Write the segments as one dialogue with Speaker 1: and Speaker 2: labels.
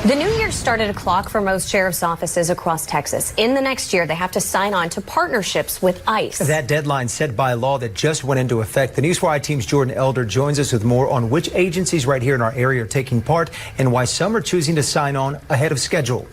Speaker 1: The new year started a clock for most sheriff's offices across Texas. In the next year, they have to sign on to partnerships with ICE.
Speaker 2: That deadline set by law that just went into effect. The News4 team's Jordan Elder joins us with more on which agencies right here in our area are taking part and why some are choosing to sign on ahead of schedule.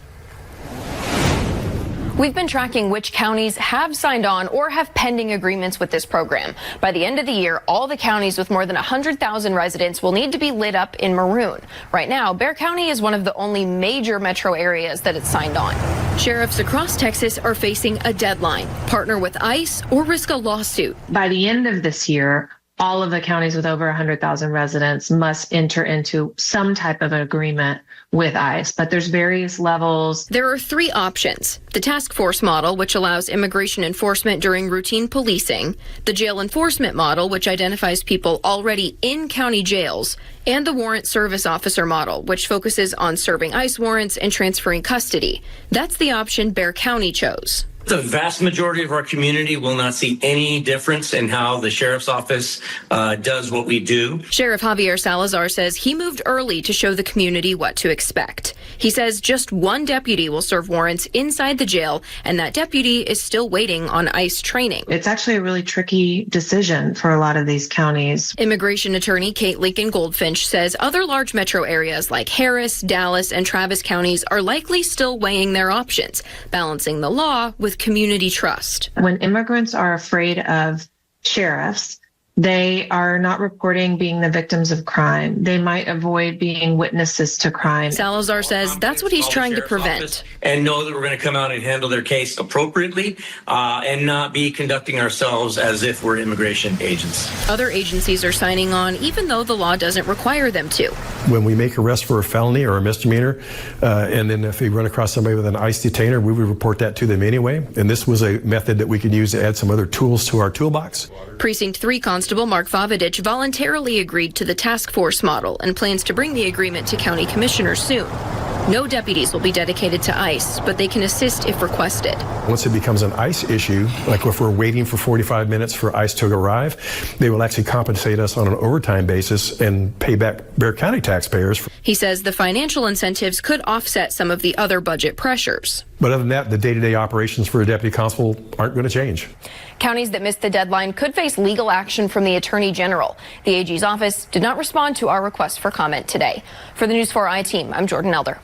Speaker 3: We've been tracking which counties have signed on or have pending agreements with this program. By the end of the year, all the counties with more than 100,000 residents will need to be lit up in maroon. Right now, Bexar County is one of the only major metro areas that it's signed on. Sheriffs across Texas are facing a deadline: partner with ICE or risk a lawsuit.
Speaker 4: By the end of this year, all of the counties with over 100,000 residents must enter into some type of an agreement with ICE, but there's various levels.
Speaker 3: There are three options: the task force model, which allows immigration enforcement during routine policing; the jail enforcement model, which identifies people already in county jails; and the warrant service officer model, which focuses on serving ICE warrants and transferring custody. That's the option Bexar County chose.
Speaker 5: The vast majority of our community will not see any difference in how the sheriff's office does what we do.
Speaker 3: Sheriff Javier Salazar says he moved early to show the community what to expect. He says just one deputy will serve warrants inside the jail, and that deputy is still waiting on ICE training.
Speaker 4: It's actually a really tricky decision for a lot of these counties.
Speaker 3: Immigration attorney Kate Lincoln-Goldfinch says other large metro areas like Harris, Dallas, and Travis counties are likely still weighing their options, balancing the law with community trust.
Speaker 4: When immigrants are afraid of sheriffs, they are not reporting being the victims of crime. They might avoid being witnesses to crime.
Speaker 3: Salazar says that's what he's trying to prevent.
Speaker 5: And know that we're going to come out and handle their case appropriately and not be conducting ourselves as if we're immigration agents.
Speaker 3: Other agencies are signing on even though the law doesn't require them to.
Speaker 6: When we make arrest for a felony or a misdemeanor, and then if we run across somebody with an ICE detainer, we would report that to them anyway. And this was a method that we could use to add some other tools to our toolbox.
Speaker 3: Precinct 3 Constable Mark Vavadich voluntarily agreed to the task force model and plans to bring the agreement to county commissioners soon. No deputies will be dedicated to ICE, but they can assist if requested.
Speaker 6: Once it becomes an ICE issue, like if we're waiting for 45 minutes for ICE to arrive, they will actually compensate us on an overtime basis and pay back Bexar County taxpayers.
Speaker 3: He says the financial incentives could offset some of the other budget pressures.
Speaker 6: But other than that, the day-to-day operations for a deputy constable aren't going to change.
Speaker 3: Counties that missed the deadline could face legal action from the Attorney General. The AG's office did not respond to our request for comment today. For the News4 team, I'm Jordan Elder.